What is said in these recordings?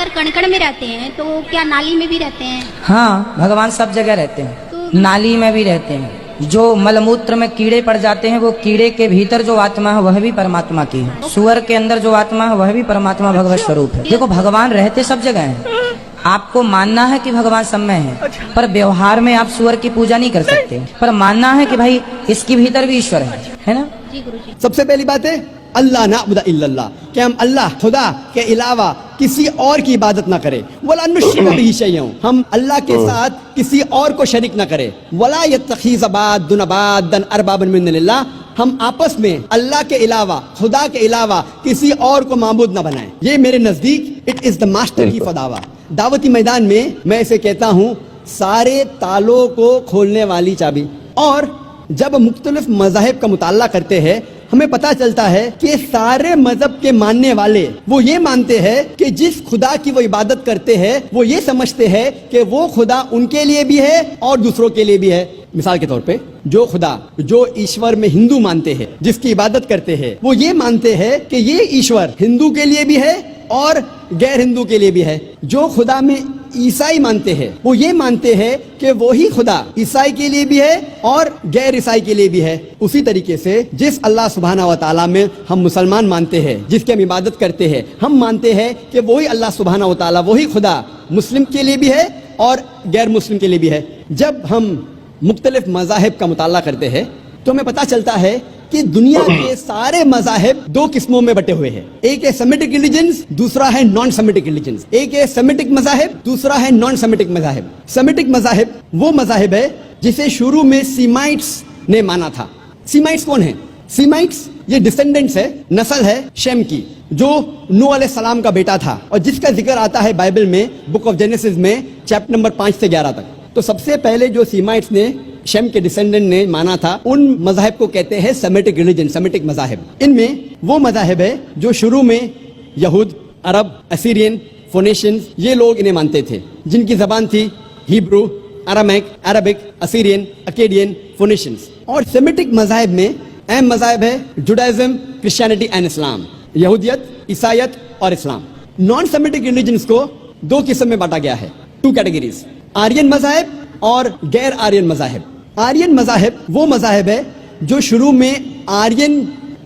अगर कण-कण में रहते हैं तो क्या नाली में भी रहते हैं? हाँ, भगवान सब जगह रहते हैं, नाली में भी रहते हैं। जो मलमूत्र में कीड़े पड़ जाते हैं, वो कीड़े के भीतर जो आत्मा है वह भी परमात्मा की है। सुअर के अंदर जो आत्मा है वह भी परमात्मा भगवत स्वरूप है। देखो, भगवान रहते सब जगह हैं। आपको मानना है कि भगवान सब में है, पर व्यवहार में आप सुअर की पूजा नहीं कर सकते, पर मानना है कि भाई इसके भीतर भी ईश्वर है ना। जी गुरुजी। सबसे पहली बात है अल्लाह नाबुदा इल्लल्लाह, कि हम अल्लाह खुदा के अलावा किसी और की इबादत ना करें। वला नुश्रिक बिही शैयन, हम अल्लाह के साथ किसी और को शरीक ना करें। वला यत्तखिज़ बादन अरबाबन मिन दुनिल्लाह, हम आपस में अल्लाह के अलावा, खुदा के अलावा किसी और को माबूद ना बनाएं। ये मेरे नजदीक इट इज द मास्टर की फदावा। दावती मैदान में मैं इसे कहता हूँ सारे तालों को खोलने वाली चाबी। और जब मुख्तलिफ मज़ाहिब का मुताला करते हैं, हमें पता चलता है कि सारे मजहब के मानने वाले वो ये मानते हैं कि जिस खुदा की वो इबादत करते हैं, वो ये समझते हैं कि वो खुदा उनके लिए भी है और दूसरों के लिए भी है। मिसाल के तौर पे, जो खुदा, जो ईश्वर में हिंदू मानते हैं, जिसकी इबादत करते हैं, वो ये मानते हैं कि ये ईश्वर हिंदू के लिए भी है और गैर हिंदू के लिए भी है। जो खुदा में ईसाई मानते हैं, वो ये मानते हैं कि वही खुदा ईसाई के लिए भी है और गैर ईसाई के लिए भी है। उसी तरीके से जिस अल्लाह सुब्हाना व तआला में हम मुसलमान मानते हैं, जिसकी हम इबादत करते हैं, हम मानते हैं कि वही अल्लाह सुब्हाना व तआला, वही खुदा मुस्लिम के लिए भी है और गैर मुस्लिम के लिए भी है। जब हम मुख्तलिफ मज़ाहिब का मुताला करते हैं तो हमें पता चलता है कि दुनिया के सारे मज़ाहिब दो किस्मों में बटे हुए हैं। एक है सेमिटिक रिलीजन्स, दूसरा है नॉन सेमिटिक रिलीजन्स। एक है सेमिटिक मज़ाहिब, दूसरा है नॉन सेमिटिक मज़ाहिब। सेमिटिक मज़ाहिब वो मज़ाहिब है जिसे शुरू में सीमाइट्स ने माना था। सीमाइट्स कौन है? सीमाइट्स ये डिसेंडेंट्स है, नस्ल है शेम की, जो नूह अलैहिस्सलाम का बेटा था और जिसका जिक्र आता है बाइबल में, बुक ऑफ जेनेसिस में, चैप्टर नंबर 5 से 11 तक। तो सबसे पहले जो सीमाइट्स ने, शेम के डिसेंडेंट ने माना था, उन मज़ाहिब को कहते हैं सेमिटिक रिलीजन, सेमिटिक मज़ाहिब। इनमें वो मज़ाहिब है जो शुरू में यहूद, अरब, असीरियन, फोनेशियंस, ये लोग इन्हें मानते थे, जिनकी ज़बान थी Hebrew, Aramaic, Arabic, Assyrian, Akkadian, Phoenicians. और सेमिटिक मज़ाहिब में अहम मज़ाहिब है जुडाइज्म, क्रिश्चियनिटी एंड इस्लाम, यहूदियत, ईसाईयत और इस्लाम। नॉन सेमिटिक रिलीजन्स को दो किस्म में बांटा गया है, 2 कैटेगरीज, आर्यन मज़ाहिब और गैर आर्यन मज़ाहिब। आर्यन मज़ाहिब वो मज़ाहिब है जो शुरू में आर्यन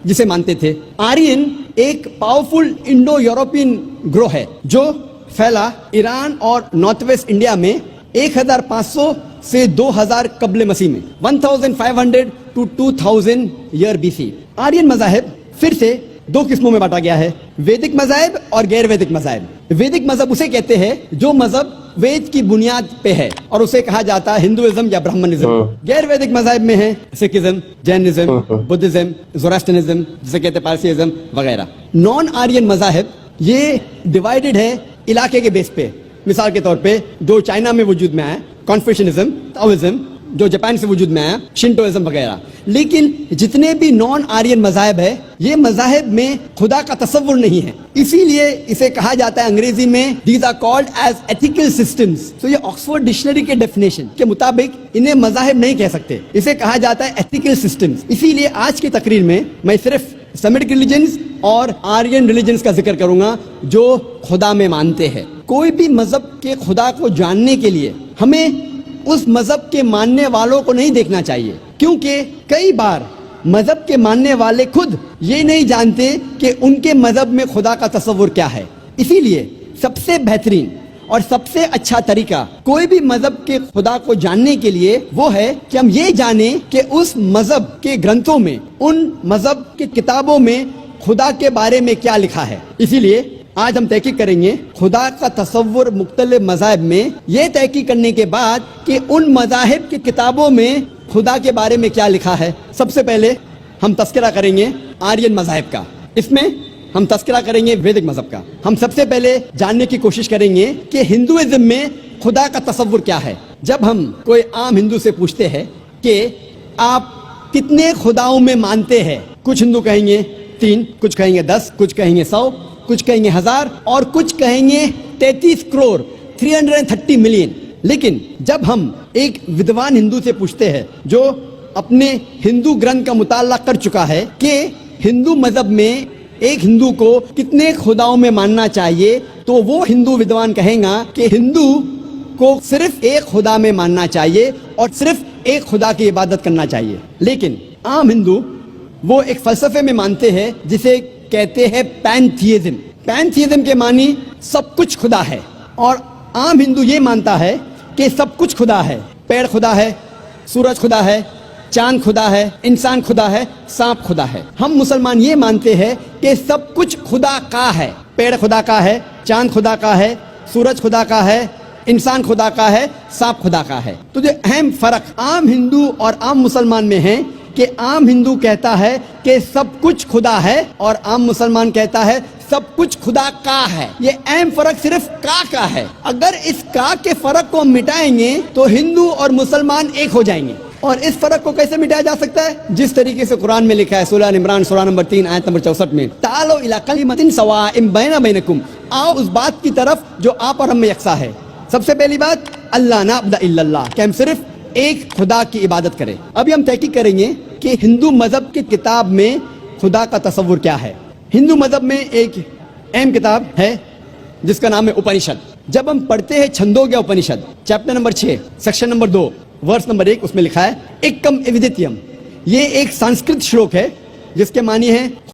जिसे मानते थे। आर्यन एक पावरफुल इंडो यूरोपियन ग्रोह है जो फैला ईरान और नॉर्थ वेस्ट इंडिया में 1500 से 2000 कब्ल मसीह में, 1500 to 2000 ईयर BC। आर्यन मज़ाहिब फिर से दो किस्मों में बांटा गया है, वैदिक मज़ाहिब और गैर वैदिक मज़ाहिब। वैदिक मज़हब उसे कहते हैं जो मज़हब वेद की बुनियाद पे है और उसे कहा जाता है हिंदुइज्म या ब्राह्मणिज्म। गैर वैदिक मज़ाहिब में है सिखिज्म, जैनिज्म, बुद्धिज्म, ज़ोरास्ट्रियनिज्म, जिसे कहते हैं पारसीइज्म वगैरह। नॉन आर्यन मज़ाहिब ये डिवाइडेड है इलाके के बेस पे। मिसाल के तौर पे जो चाइना में वजूद में आया कॉन्फ्यूशनिज्म, ताओइज्म, जो जापान से वजूद में आया शिंटोइज्म वगैरह। लेकिन जितने भी नॉन आर्यन मज़ाहिब है, ये मज़ाहिब में खुदा का तसव्वुर नहीं है, इसीलिए इसे कहा जाता है अंग्रेजी में these are called as ethical systems. तो ये ऑक्सफोर्ड डिक्शनरी के डेफिनेशन के मुताबिक इन्हें मज़ाहिब नहीं कह सकते, इसे कहा जाता है एथिकल सिस्टम्स। इसीलिए आज की तकरीर में मैं सिर्फ सेमिटिक रिलीजन्स और आर्यन रिलीजन्स का जिक्र करूंगा जो खुदा में मानते हैं। कोई भी मजहब के खुदा को जानने के लिए हमें उस मजहब के मानने वालों को नहीं देखना चाहिए, क्योंकि कई बार मजहब के मानने वाले खुद ये नहीं जानते कि उनके मजहब में खुदा का तसव्वुर क्या है। इसीलिए सबसे बेहतरीन और सबसे अच्छा तरीका कोई भी मजहब के खुदा को जानने के लिए वो है कि हम ये जानें कि उस मजहब के ग्रंथों में, उन मजहब की किताबों में खुदा के बारे में क्या लिखा है। इसीलिए आज हम तहकीक करेंगे खुदा का तसव्वुर मुख्तलिफ मज़ाहिब में, ये तहकीक करने के बाद कि उन मज़ाहिब की किताबों में खुदा के बारे में क्या लिखा है। सबसे पहले हम तस्करा करेंगे आर्यन मज़ाहिब का, इसमें हम तस्करा करेंगे वैदिक मज़हब का। हम सबसे पहले जानने की कोशिश करेंगे कि हिंदुइज्म में खुदा का तसव्वुर क्या है। जब हम कोई आम हिंदू से पूछते हैं कि आप कितने खुदाओं में मानते हैं, कुछ हिंदू कहेंगे 3, कुछ कहेंगे 10, कुछ कहेंगे 100, कुछ कहेंगे 1000 और कुछ कहेंगे 33 करोड़ 330 मिलियन। लेकिन जब हम एक विद्वान हिंदू से पूछते हैं जो अपने हिंदू ग्रंथ का मुताला कर चुका है कि हिंदू मजहब में ایک ہندو کو کتنے خداؤں میں ماننا چاہیے تو وہ ہندو ودوان کہیں گا کہ ہندو کو صرف ایک خدا میں ماننا چاہیے اور صرف ایک خدا کی عبادت کرنا چاہیے. لیکن عام ہندو وہ ایک فلسفے میں مانتے ہیں جسے کہتے ہیں پینتھیزم. پینتھیزم کے معنی سب کچھ خدا ہے، اور عام ہندو یہ مانتا ہے کہ سب کچھ خدا ہے. پیڑ خدا ہے، سورج خدا ہے، چاند خدا ہے، انسان خدا ہے، سانپ خدا ہے. ہم مسلمان یہ مانتے ہیں کہ سب کچھ خدا کا ہے. پیڑ خدا کا ہے، چاند خدا کا ہے، سورج خدا کا ہے، انسان خدا کا ہے، سانپ خدا کا ہے. تو جو اہم فرق عام ہندو اور عام مسلمان میں ہے کہ عام ہندو کہتا ہے کہ سب کچھ خدا ہے اور عام مسلمان کہتا ہے سب کچھ خدا کا ہے. یہ اہم فرق صرف کا ہے. اگر اس کا کے فرق کو مٹائیں گے تو ہندو اور مسلمان ایک ہو جائیں گے. اور اس فرق کو کیسے مٹایا جا سکتا ہے؟ جس طریقے سے قرآن میں لکھا ہے سورہ عمران سورہ نمبر 3 آیت نمبر 64 میں، تعالوا الی کلمۃ سواء بیننا بینکم، آؤ اس بات کی طرف جو آپ اور ہم میں یکساں ہے. سب سے پہلی بات اللہ نعبد الا اللہ، کہ ہم صرف ایک خدا کی عبادت کریں. ابھی ہم تحقیق کریں گے کہ ہندو مذہب کی کتاب میں خدا کا تصور کیا ہے. ہندو مذہب میں ایک اہم کتاب ہے جس کا نام ہے اپنشد. جب ہم پڑھتے ہیں Chandogya Upanishad chapter number 6 section number 2 verse number 1، اس میں لکھا ہے ایکم ایودتیم. یہ ایک سنسکرت شلوک ہے جس کے معنی ہے